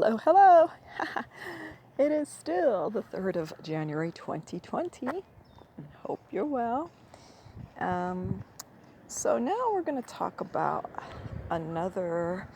Hello, hello. It is still the 3rd of January 2020. Hope you're well. So now we're going to talk about another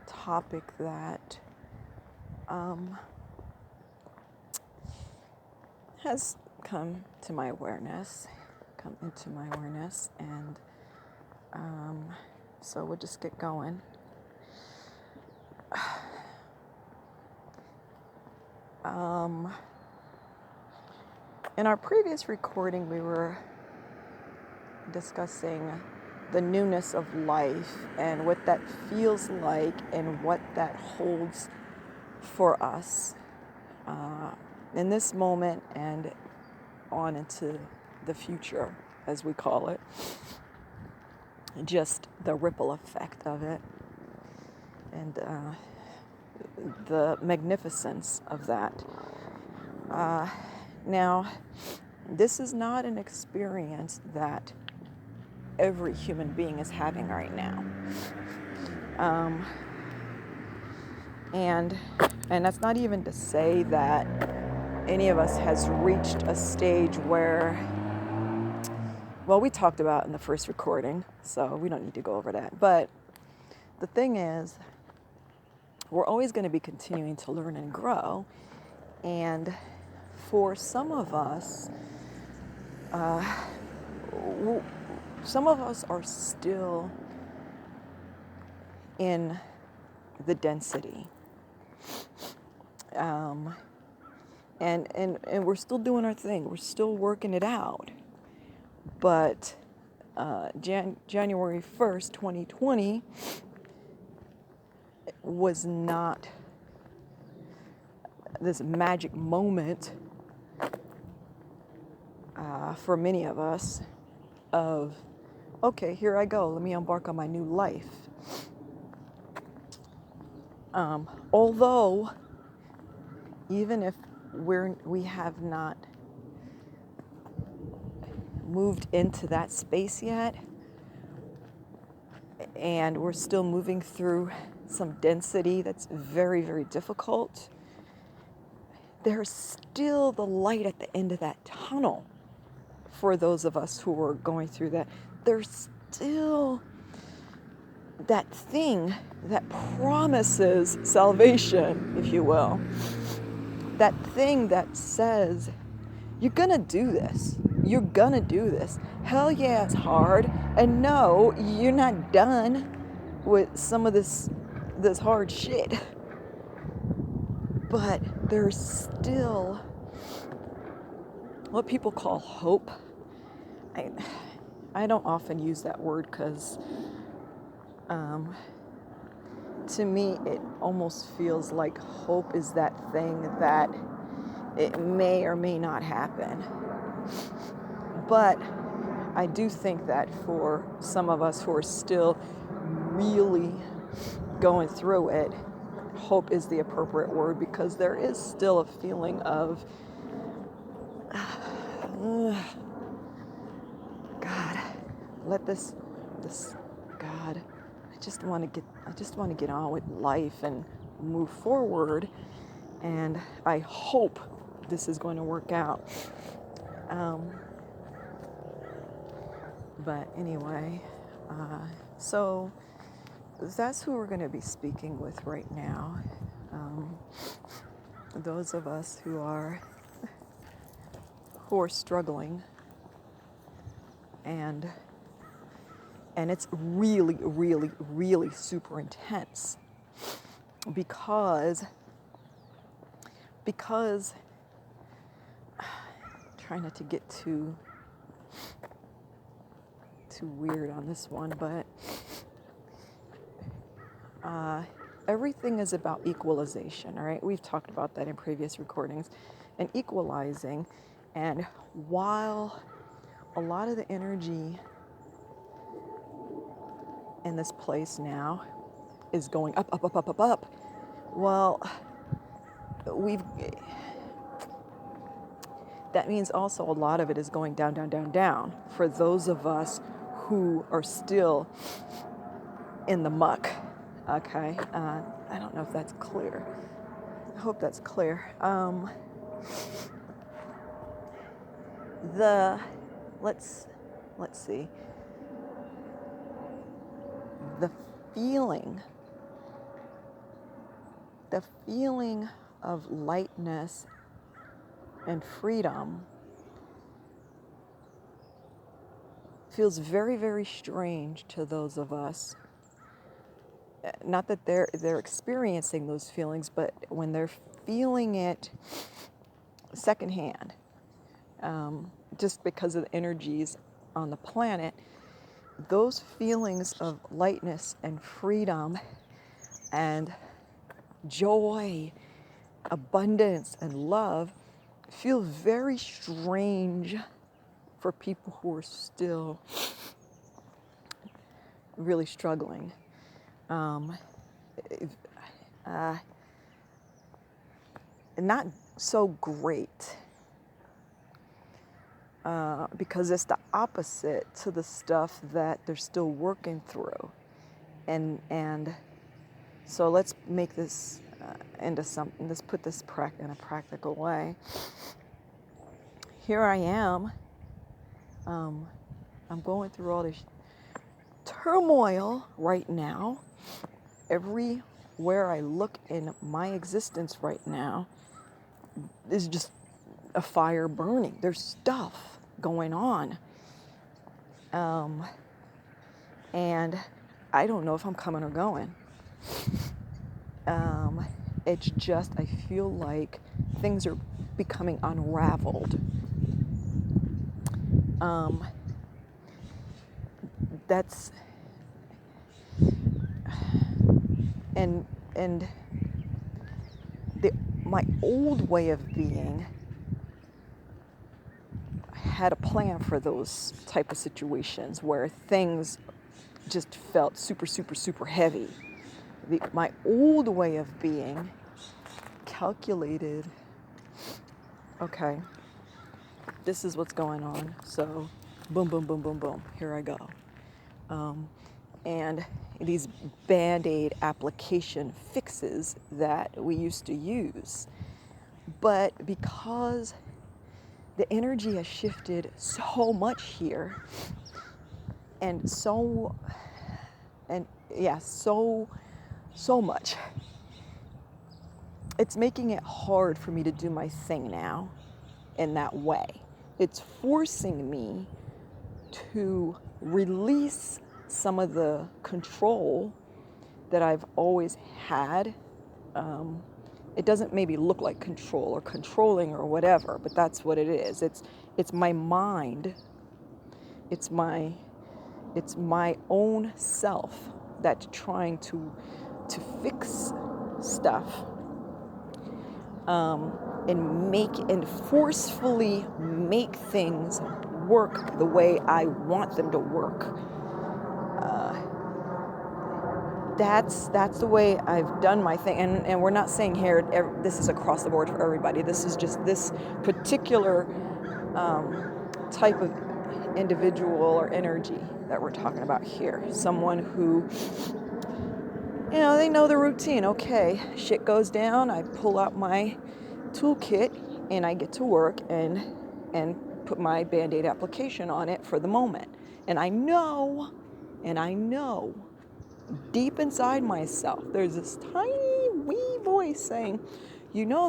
topic that has come into my awareness, and so we'll just get going. In our previous recording, we were discussing the newness of life and what that feels like and what that holds for us in this moment and on into the future, as we call it. Just the ripple effect of it and the magnificence of that. Now, this is not an experience that every human being is having right now. And that's not even to say that any of us has reached a stage where, well, we talked about in the first recording, so we don't need to go over that. But the thing is, we're always going to be continuing to learn and grow. And for some of us, some of us are still in the density. And we're still doing our thing. We're still working it out. But January 1st, 2020 was not this magic moment for many of us of, okay, here I go. Let me embark on my new life. Although, even if we have not moved into that space yet, and we're still moving through some density that's very, very difficult, there's still the light at the end of that tunnel for those of us who are going through that. There's still that thing that promises salvation, if you will. That thing that says, you're gonna do this. You're gonna do this. Hell yeah, it's hard. And no, you're not done with some of this hard shit. But there's still what people call hope. I don't often use that word because to me it almost feels like hope is that thing that it may or may not happen. But I do think that for some of us who are still really going through it, hope is the appropriate word, because there is still a feeling of God, let this God, I just want to get on with life and move forward, and I hope this is going to work out. But anyway, so that's who we're going to be speaking with right now. Those of us who are struggling, and it's really, really, really super intense because try not to get too weird on this one, but everything is about equalization, all right? We've talked about that in previous recordings, and equalizing. And while a lot of the energy in this place now is going up, up, up, up, up, up, well, that means also a lot of it is going down, down, down, down for those of us who are still in the muck, okay? I don't know if that's clear. I hope that's clear. Let's see. The feeling of lightness and freedom feels very, very strange to those of us. Not that they're experiencing those feelings, but when they're feeling it secondhand, just because of the energies on the planet, those feelings of lightness and freedom and joy, abundance and love feel very strange for people who are still really struggling. Not so great, because it's the opposite to the stuff that they're still working through. And so let's make this into something. Let's put this in a practical way. Here I am. I'm going through all this turmoil right now. Everywhere I look in my existence right now, there's just a fire burning. There's stuff going on. And I don't know if I'm coming or going. It's just, I feel like things are becoming unraveled. That's, and my old way of being had a plan for those type of situations where things just felt super, super, super heavy. My old way of being calculated, okay, this is what's going on, so boom, boom, boom, boom, boom, here I go. And these Band-Aid application fixes that we used to use. But because the energy has shifted so much here, so much, it's making it hard for me to do my thing now in that way. It's forcing me to release some of the control that I've always had. It doesn't maybe look like control or controlling or whatever, but that's what it is. It's my mind. It's my own self that's trying to fix stuff, and forcefully make things work the way I want them to work. That's the way I've done my thing, and we're not saying here this is across the board for everybody. This is just this particular type of individual or energy that we're talking about here. Someone who, they know the routine. Okay, shit goes down, I pull out my toolkit and I get to work and put my Band-Aid application on it for the moment. And I know deep inside myself, there's this tiny wee voice saying,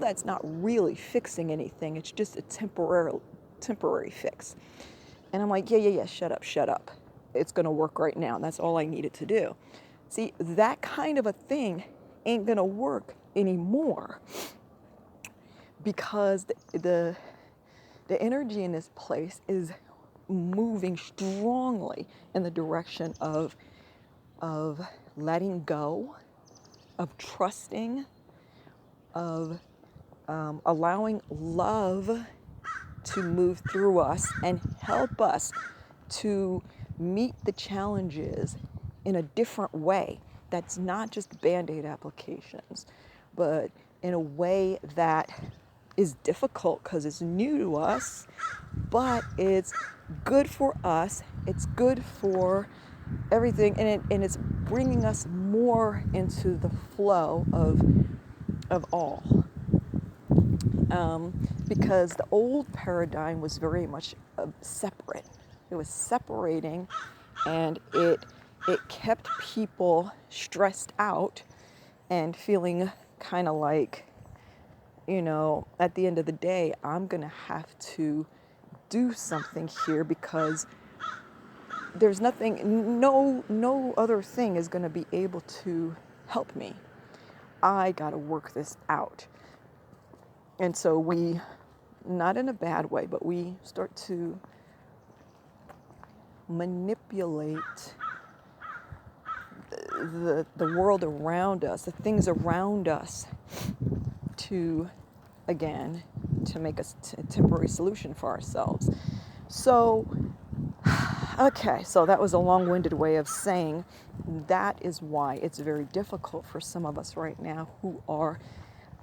that's not really fixing anything. It's just a temporary fix. And I'm like, yeah, shut up. It's going to work right now. That's all I needed to do. See, that kind of a thing ain't going to work anymore, because the energy in this place is moving strongly in the direction of letting go, of trusting, of allowing love to move through us and help us to meet the challenges in a different way. That's not just Band-Aid applications, but in a way that is difficult because it's new to us, but it's good for us. It's good for everything, and it's bringing us more into the flow of all. Because the old paradigm was very much separate. It was separating, and it kept people stressed out and feeling kind of like, at the end of the day, I'm going to have to do something here because there's nothing, no other thing is going to be able to help me. I got to work this out. And so we, not in a bad way, but we start to manipulate the world around us, the things around us, to make a temporary solution for ourselves. So, okay, so that was a long-winded way of saying that is why it's very difficult for some of us right now who are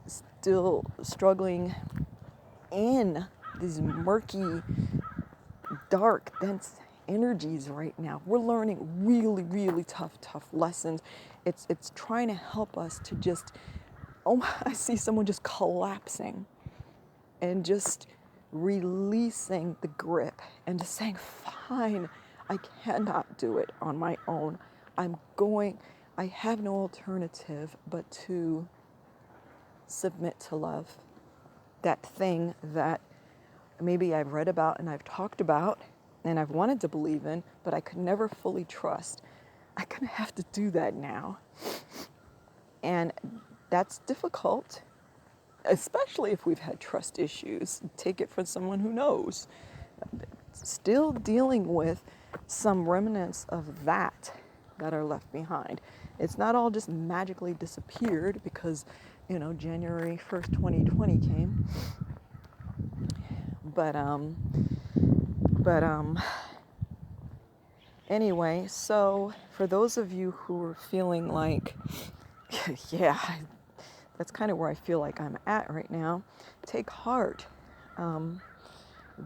still struggling in these murky, dark, dense energies right now. We're learning really, really tough lessons. It's trying to help us to just, I see someone just collapsing and just releasing the grip and just saying, fine, I cannot do it on my own. I have no alternative but to submit to love. That thing that maybe I've read about and I've talked about and I've wanted to believe in, but I could never fully trust. I'm going to have to do that now. And that's difficult, especially if we've had trust issues. Take it from someone who knows. Still dealing with some remnants of that are left behind. It's not all just magically disappeared because, January 1st, 2020 came. But anyway, so for those of you who are feeling like, yeah, that's kind of where I feel like I'm at right now, take heart,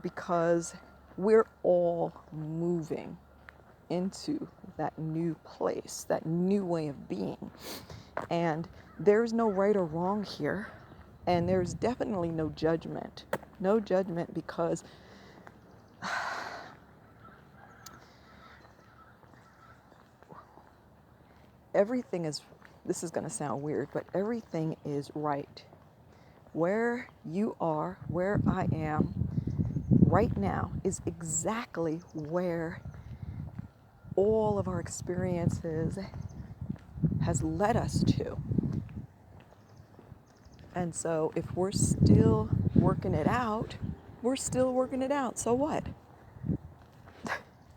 because we're all moving into that new place, that new way of being. And there's no right or wrong here. And there's definitely no judgment. No judgment, because everything is, this is going to sound weird, but everything is right. Where you are, where I am right now is exactly where all of our experiences has led us to. And so if we're still working it out, we're still working it out. So what?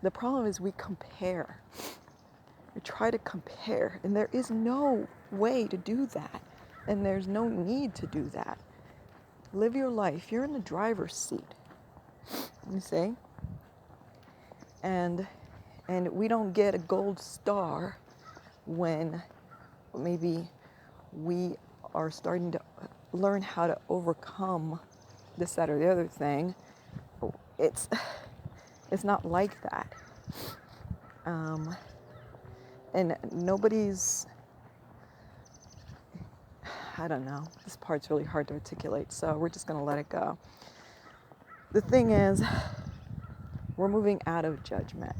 The problem is we compare. We try to compare, and there is no way to do that. And there's no need to do that. Live your life. You're in the driver's seat. You see? And we don't get a gold star when maybe we are starting to learn how to overcome this, that, or the other thing. It's not like that. And nobody's, I don't know, this part's really hard to articulate, so we're just going to let it go. The thing is, we're moving out of judgment.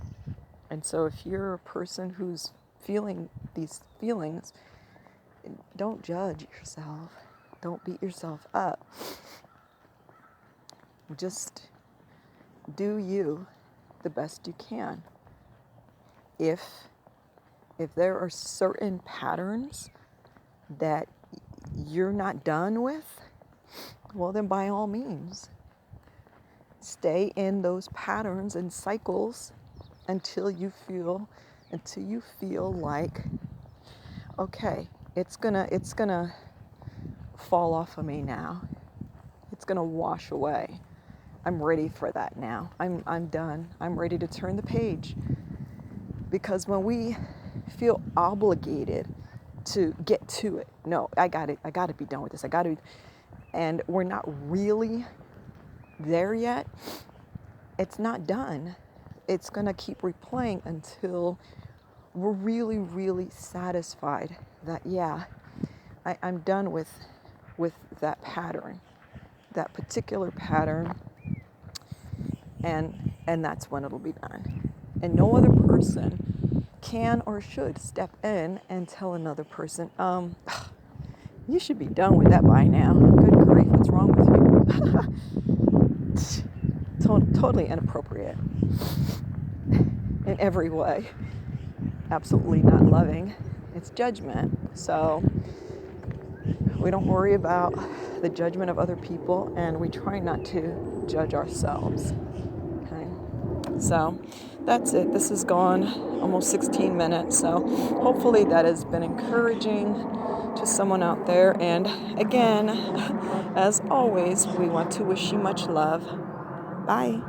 And so if you're a person who's feeling these feelings, don't judge yourself. Don't beat yourself up. Just do you the best you can. If there are certain patterns that you're not done with, well then by all means, stay in those patterns and cycles until you feel like, okay, it's gonna fall off of me now. It's gonna wash away. I'm ready for that now. I'm done. I'm ready to turn the page. Because when we feel obligated to get to it, no, I got to be done with this. And we're not really there yet, it's not done. It's going to keep replaying until we're really, really satisfied that, yeah, I'm done with that pattern, that particular pattern, and that's when it'll be done. And no other person can or should step in and tell another person, you should be done with that by now. Good grief, what's wrong with you? Totally inappropriate in every way. Absolutely not loving. It's judgment. So we don't worry about the judgment of other people, and we try not to judge ourselves. Okay? So that's it. This has gone almost 16 minutes. So hopefully that has been encouraging to someone out there. And again, as always, we want to wish you much love. Bye.